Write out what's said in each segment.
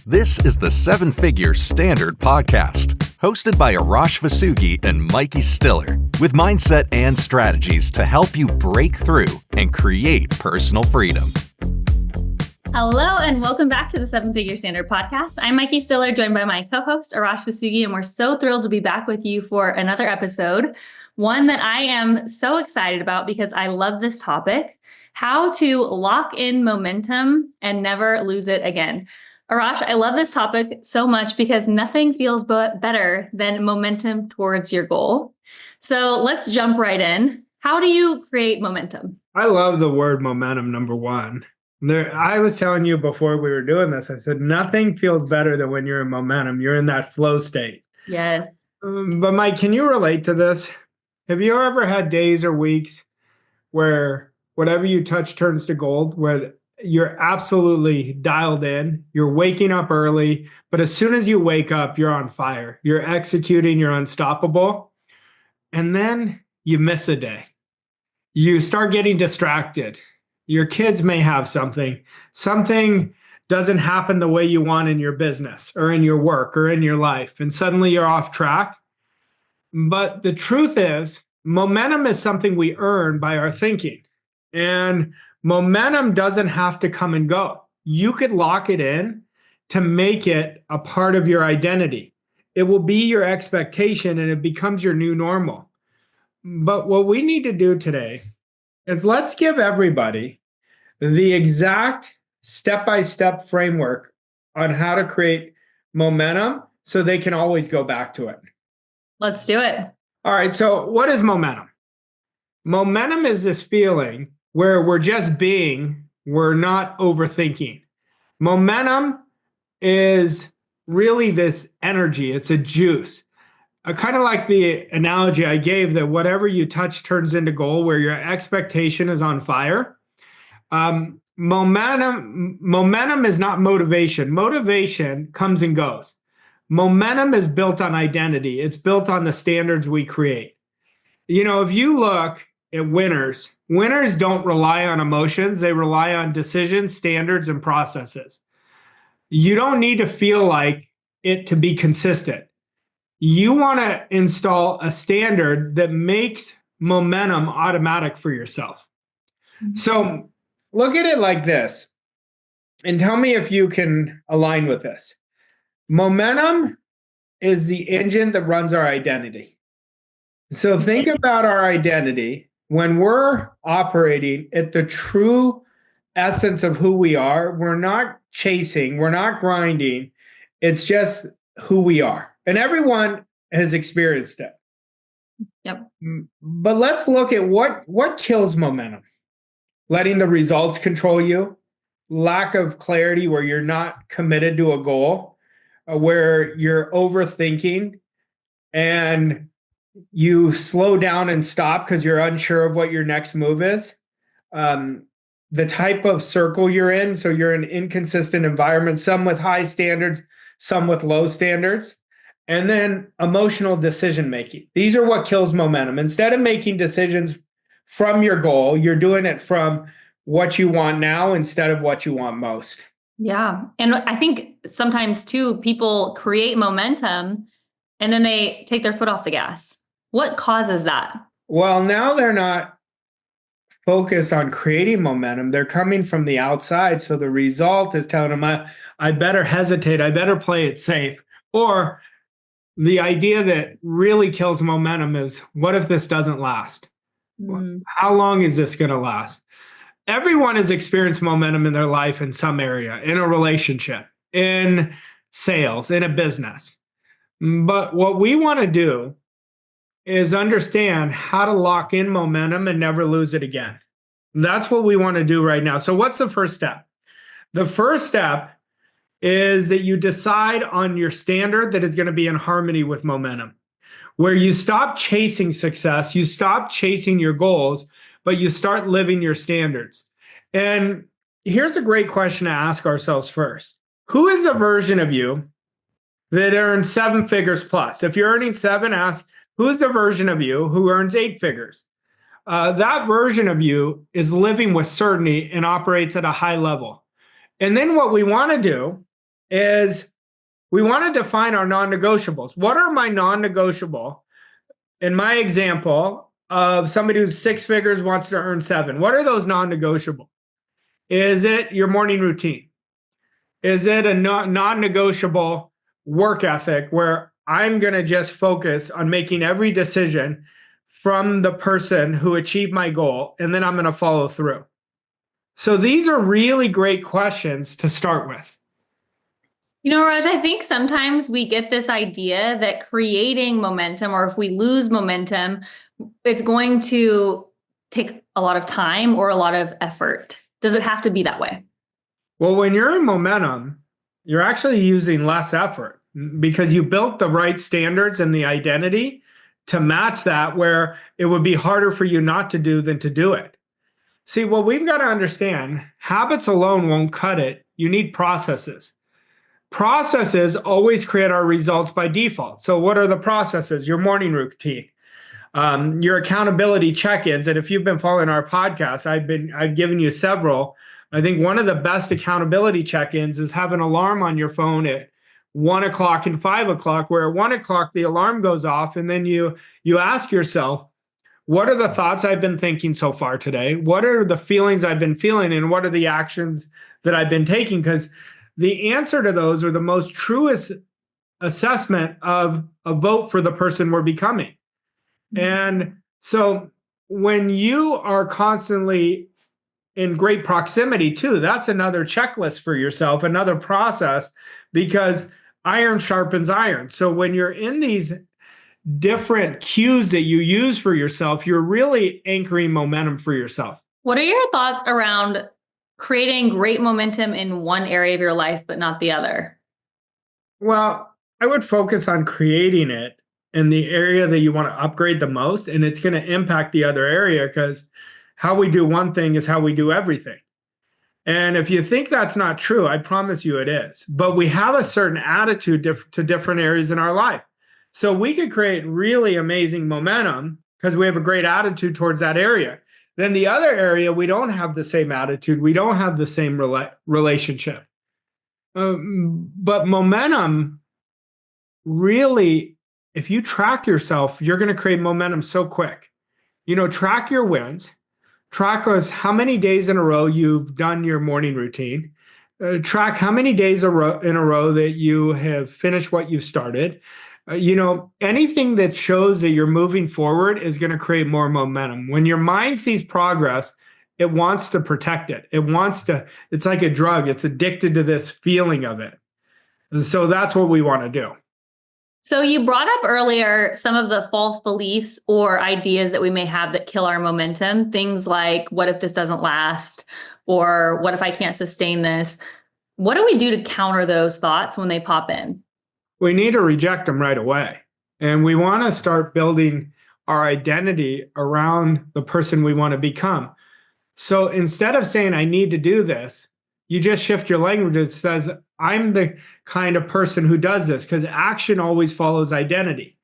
This is the Seven Figure Standard Podcast, hosted by Arash Vasugi and Mikey Stiller, with mindset and strategies to help you break through and create personal freedom. Hello, and welcome back to the Seven Figure Standard Podcast. I'm Mikey Stiller, joined by my co-host, Arash Vasugi, and we're so thrilled to be back with you for another episode, one that I am so excited about because I love this topic, how to lock in momentum and never lose it again. Arash, I love this topic so much because nothing feels better than momentum towards your goal. So let's jump right in. How do you create momentum? I love the word momentum, number one. I was telling you before we were doing this, I said, nothing feels better than when you're in momentum. You're in that flow state. Yes. But Mike, can you relate to this? Have you ever had days or weeks where whatever you touch turns to gold, where you're absolutely dialed in, you're waking up early, but as soon as you wake up, you're on fire. You're executing, you're unstoppable. And then you miss a day. You start getting distracted. Your kids may have something doesn't happen the way you want in your business or in your work or in your life, and suddenly you're off track. But the truth is, momentum is something we earn by our thinking. And momentum doesn't have to come and go. You could lock it in to make it a part of your identity. It will be your expectation and it becomes your new normal. But what we need to do today is let's give everybody the exact step-by-step framework on how to create momentum so they can always go back to it. Let's do it. All right, so what is momentum? Momentum is this feeling where we're just being, we're not overthinking. Momentum is really this energy, it's a juice. Kind of like the analogy I gave that whatever you touch turns into gold, where your expectation is on fire. Momentum is not motivation. Motivation comes and goes. Momentum is built on identity. It's built on the standards we create. You know, if you look at winners don't rely on emotions. They rely on decisions, standards, and processes. You don't need to feel like it to be consistent. You want to install a standard that makes momentum automatic for yourself. So look at it like this, and tell me if you can align with this. Momentum is the engine that runs our identity. So think about our identity. When we're operating at the true essence of who we are, we're not chasing, we're not grinding. It's just who we are. And everyone has experienced it. Yep. But let's look at what kills momentum. Letting the results control you, lack of clarity where you're not committed to a goal, where you're overthinking and you slow down and stop because you're unsure of what your next move is. The type of circle you're in, so you're in inconsistent environments, some with high standards, some with low standards. And then emotional decision making. These are what kills momentum. Instead of making decisions from your goal, you're doing it from what you want now instead of what you want most. Yeah. And I think sometimes too, people create momentum and then they take their foot off the gas. What causes that? Well, now they're not focused on creating momentum. They're coming from the outside. So the result is telling them, I better hesitate. I better play it safe. Or the idea that really kills momentum is, what if this doesn't last? How long is this going to last? Everyone has experienced momentum in their life in some area, in a relationship, in sales, in a business. But what we want to do is understand how to lock in momentum and never lose it again. That's what we want to do right now. So what's the first step? The first step is that you decide on your standard that is going to be in harmony with momentum, where you stop chasing success, you stop chasing your goals, but you start living your standards. And here's a great question to ask ourselves first. Who is a version of you that earns 7 figures plus? If you're earning 7, ask, who is a version of you who earns 8 figures? That version of you is living with certainty and operates at a high level. And then what we want to do is we want to define our non-negotiables. What are my non-negotiable? In my example of somebody who's 6 figures wants to earn 7, what are those non-negotiable? Is it your morning routine? Is it a non-negotiable work ethic where I'm going to just focus on making every decision from the person who achieved my goal, and then I'm going to follow through? So these are really great questions to start with. You know, Raj, I think sometimes we get this idea that creating momentum, or if we lose momentum, it's going to take a lot of time or a lot of effort. Does it have to be that way? Well, when you're in momentum, you're actually using less effort because you built the right standards and the identity to match that, where it would be harder for you not to do than to do it. See, what we've got to understand, habits alone won't cut it. You need processes. Processes always create our results by default. So what are the processes? Your morning routine, your accountability check-ins. And if you've been following our podcast, I've given you several. I think one of the best accountability check-ins is have an alarm on your phone at 1 o'clock and 5 o'clock, where at 1 o'clock the alarm goes off, and then you ask yourself, what are the thoughts I've been thinking so far today? What are the feelings I've been feeling? And what are the actions that I've been taking? Because the answer to those are the most truest assessment of a vote for the person we're becoming. And so when you are constantly in great proximity too, that's another checklist for yourself, another process, because iron sharpens iron. So when you're in these different cues that you use for yourself, you're really anchoring momentum for yourself. What are your thoughts around creating great momentum in one area of your life, but not the other? Well, I would focus on creating it in the area that you want to upgrade the most, and it's going to impact the other area, because how we do one thing is how we do everything. And if you think that's not true, I promise you it is. But we have a certain attitude to different areas in our life. So we could create really amazing momentum because we have a great attitude towards that area. Then the other area, we don't have the same attitude. We don't have the same relationship. But momentum, really, if you track yourself, you're going to create momentum so quick. You know, track your wins. Track us how many days in a row you've done your morning routine. Track how many days in a row that you have finished what you've started. Anything that shows that you're moving forward is going to create more momentum. When your mind sees progress, it wants to protect it. It's like a drug. It's addicted to this feeling of it. And so that's what we want to do. So you brought up earlier some of the false beliefs or ideas that we may have that kill our momentum. Things like, what if this doesn't last? Or what if I can't sustain this? What do we do to counter those thoughts when they pop in? We need to reject them right away. And we want to start building our identity around the person we want to become. So instead of saying, I need to do this, you just shift your language. It says, I'm the kind of person who does this, because action always follows identity.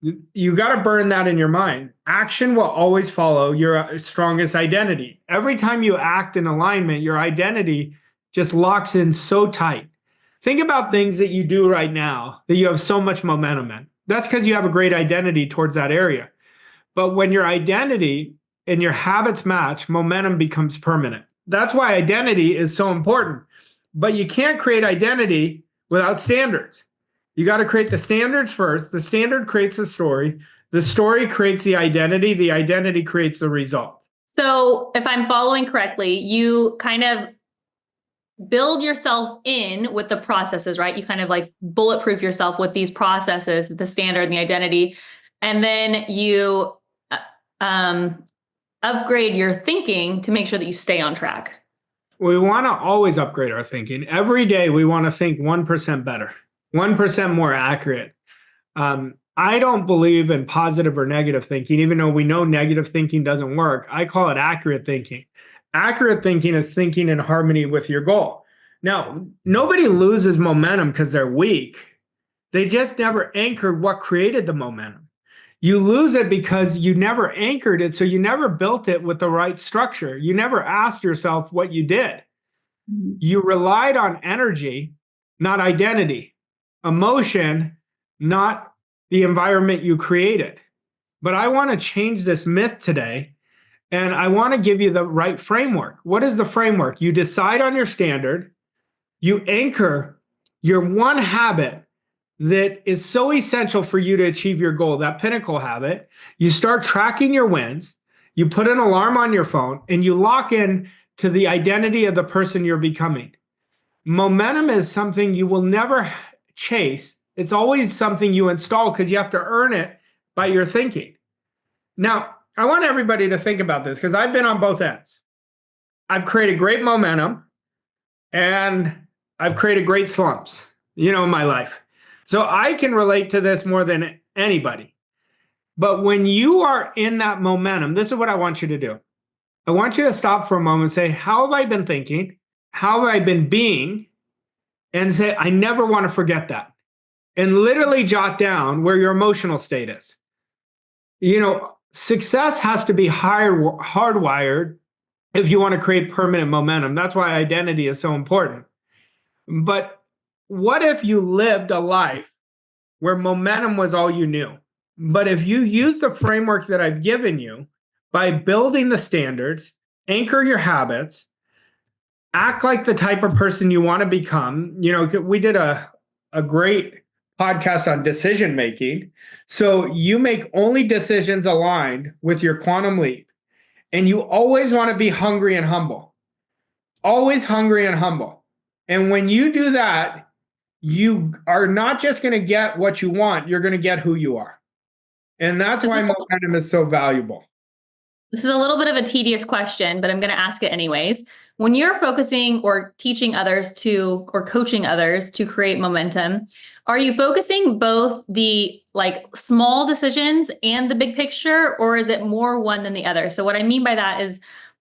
You got to burn that in your mind. Action will always follow your strongest identity. Every time you act in alignment, your identity just locks in so tight. Think about things that you do right now that you have so much momentum in. That's because you have a great identity towards that area. But when your identity and your habits match, momentum becomes permanent. That's why identity is so important. But you can't create identity without standards. You got to create the standards first. The standard creates the story creates the identity creates the result. So if I'm following correctly, you kind of build yourself in with the processes, right? You kind of like bulletproof yourself with these processes, the standard and the identity, and then you upgrade your thinking to make sure that you stay on track. We want to always upgrade our thinking. Every day we want to think 1% better, 1% more accurate. I don't believe in positive or negative thinking, even though we know negative thinking doesn't work. I call it accurate thinking. Accurate thinking is thinking in harmony with your goal. Now, nobody loses momentum because they're weak. They just never anchored what created the momentum. You lose it because you never anchored it, so you never built it with the right structure. You never asked yourself what you did. You relied on energy not identity. Emotion, not the environment you created. But I want to change this myth today, and I want to give you the right framework. What is the framework? You decide on your standard, you anchor your one habit that is so essential for you to achieve your goal, that pinnacle habit. You start tracking your wins, you put an alarm on your phone, and you lock in to the identity of the person you're becoming. Momentum is something you will never chase. It's always something you install because you have to earn it by your thinking. Now, I want everybody to think about this because I've been on both ends. I've created great momentum and I've created great slumps, in my life. So I can relate to this more than anybody. But when you are in that momentum, this is what I want you to do. I want you to stop for a moment and say, how have I been thinking? How have I been being? And say, I never want to forget that. And literally jot down where your emotional state is. Success has to be hardwired if you want to create permanent momentum. That's why identity is so important. But what if you lived a life where momentum was all you knew? But if you use the framework that I've given you by building the standards, anchor your habits, act like the type of person you want to become. We did a great podcast on decision making. So you make only decisions aligned with your quantum leap. And you always want to be hungry and humble. Always hungry and humble. And when you do that, you are not just going to get what you want, you're going to get who you are. And that's why momentum is so valuable. This is a little bit of a tedious question, but I'm going to ask it anyways. When you're focusing or teaching others or coaching others to create momentum, are you focusing both the small decisions and the big picture, or is it more one than the other? So what I mean by that is,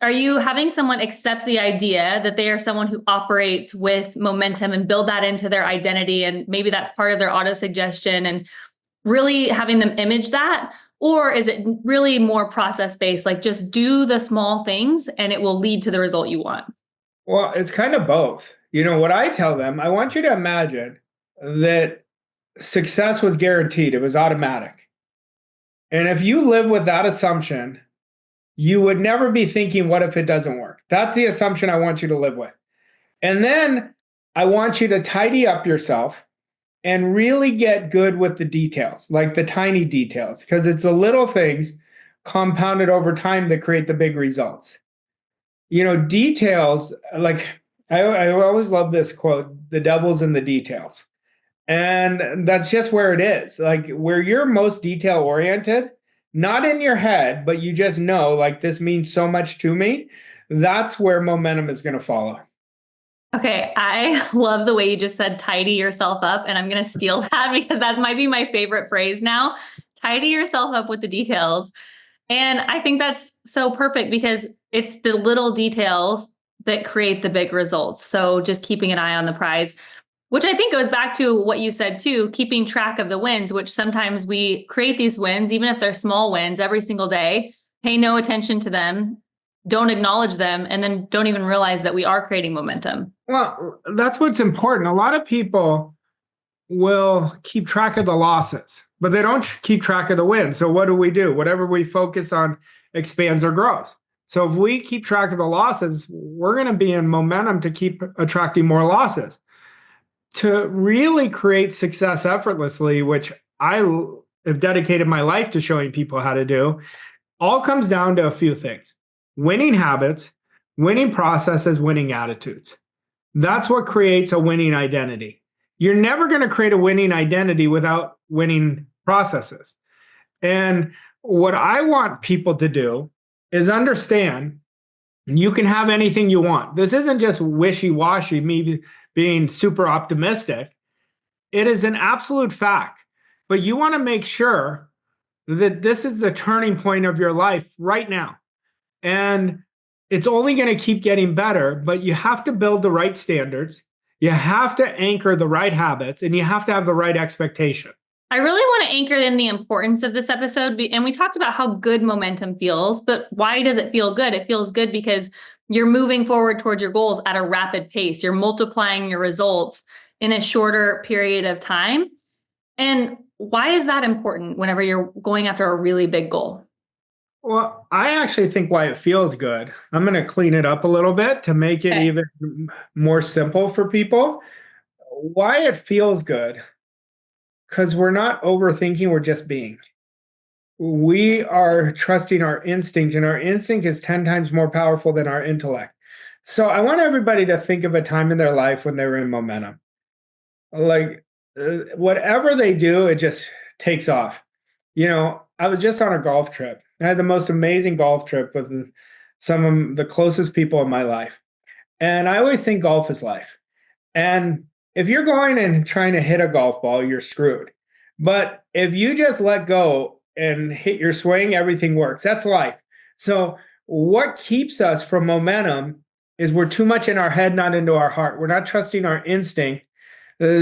are you having someone accept the idea that they are someone who operates with momentum and build that into their identity? And maybe that's part of their auto suggestion and really having them image that? Or is it really more process-based, like just do the small things and it will lead to the result you want? Well, it's kind of both. What I tell them, I want you to imagine that success was guaranteed. It was automatic. And if you live with that assumption, you would never be thinking, what if it doesn't work? That's the assumption I want you to live with. And then I want you to tidy up yourself and really get good with the details, like the tiny details, because it's the little things compounded over time that create the big results. Details, like I always love this quote, the devil's in the details. And that's just where it is. Like where you're most detail oriented, not in your head, but you just know, like, this means so much to me. That's where momentum is going to follow. Okay. I love the way you just said, tidy yourself up. And I'm going to steal that because that might be my favorite phrase now. Tidy yourself up with the details. And I think that's so perfect because it's the little details that create the big results. So just keeping an eye on the prize, which I think goes back to what you said too, keeping track of the wins, which sometimes we create these wins, even if they're small wins every single day, pay no attention to them, don't acknowledge them, and then don't even realize that we are creating momentum. Well, that's what's important. A lot of people will keep track of the losses, but they don't keep track of the wins. So what do? Whatever we focus on expands or grows. So if we keep track of the losses, we're going to be in momentum to keep attracting more losses. To really create success effortlessly, which I have dedicated my life to showing people how to do, all comes down to a few things: winning habits, winning processes, winning attitudes. That's what creates a winning identity. You're never going to create a winning identity without winning processes. And what I want people to do is understand you can have anything you want. This isn't just wishy-washy, me being super optimistic. It is an absolute fact. But you want to make sure that this is the turning point of your life right now. And it's only going to keep getting better, but you have to build the right standards. You have to anchor the right habits, and you have to have the right expectation. I really want to anchor in the importance of this episode. And we talked about how good momentum feels, but why does it feel good? It feels good because you're moving forward towards your goals at a rapid pace. You're multiplying your results. in a shorter period of time. And why is that important whenever you're going after a really big goal? Well, I actually think why it feels good. I'm going to clean it up a little bit to make it even more simple for people. Why it feels good? Because we're not overthinking, we're just being. We are trusting our instinct, and our instinct is 10 times more powerful than our intellect. So I want everybody to think of a time in their life when they were in momentum. Like whatever they do, it just takes off. I was just on a golf trip. I had the most amazing golf trip with some of the closest people in my life. And I always think golf is life. And if you're going and trying to hit a golf ball, you're screwed. But if you just let go and hit your swing, everything works. That's life. So what keeps us from momentum is we're too much in our head, not into our heart. We're not trusting our instinct.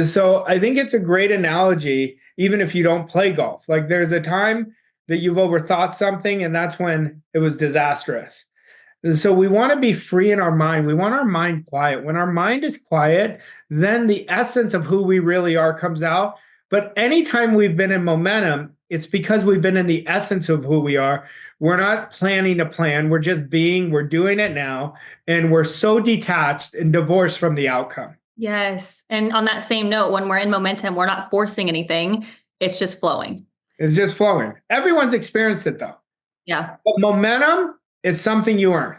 So I think it's a great analogy, even if you don't play golf. Like there's a time that you've overthought something, and that's when it was disastrous. So we want to be free in our mind. We want our mind quiet. When our mind is quiet, then the essence of who we really are comes out. But anytime we've been in momentum, it's because we've been in the essence of who we are. We're not planning a plan. We're just being, we're doing it now. And we're so detached and divorced from the outcome. Yes. And on that same note, when we're in momentum, we're not forcing anything. It's just flowing. It's just flowing. Everyone's experienced it though. Yeah. But momentum is something you earn.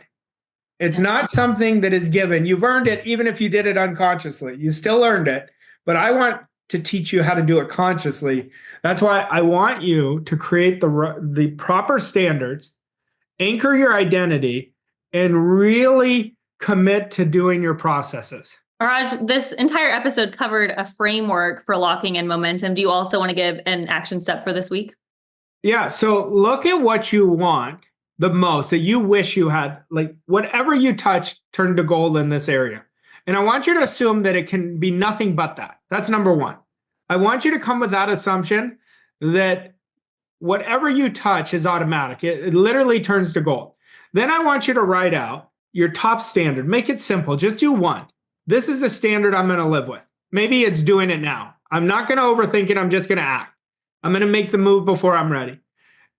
It's not something that is given. You've earned it even if you did it unconsciously. You still earned it. But I want to teach you how to do it consciously. That's why I want you to create the proper standards, anchor your identity, and really commit to doing your processes. Raj, this entire episode covered a framework for locking in momentum. Do you also want to give an action step for this week? Yeah. So look at what you want the most, that you wish you had, like whatever you touch turned to gold in this area. And I want you to assume that it can be nothing but that. That's number one. I want you to come with that assumption that whatever you touch is automatic. It literally turns to gold. Then I want you to write out your top standard. Make it simple. Just do one. This is the standard I'm going to live with. Maybe it's doing it now. I'm not going to overthink it. I'm just going to act. I'm going to make the move before I'm ready.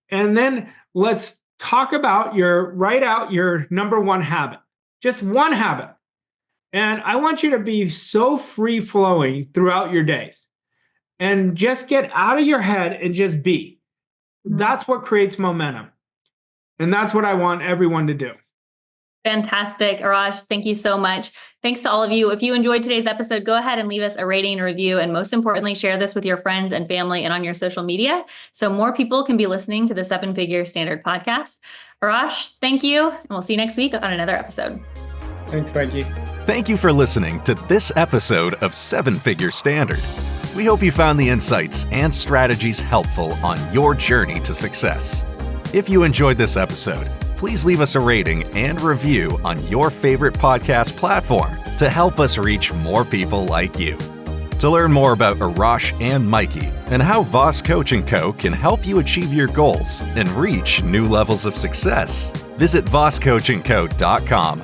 And then let's talk about write out your number one habit. Just one habit. And I want you to be so free flowing throughout your days. And just get out of your head and just be. That's what creates momentum. And that's what I want everyone to do. Fantastic. Arash, thank you so much. Thanks to all of you. If you enjoyed today's episode, go ahead and leave us a rating and review. And most importantly, share this with your friends and family and on your social media so more people can be listening to the 7-Figure Standard podcast. Arash, thank you. And we'll see you next week on another episode. Thanks, Mikey. Thank you for listening to this episode of 7-Figure Standard. We hope you found the insights and strategies helpful on your journey to success. If you enjoyed this episode, please leave us a rating and review on your favorite podcast platform to help us reach more people like you. To learn more about Arash and Mikey and how Voss Coach & Co. can help you achieve your goals and reach new levels of success, visit vosscoachandco.com.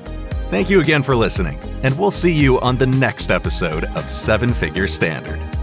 Thank you again for listening, and we'll see you on the next episode of 7-Figure Standard.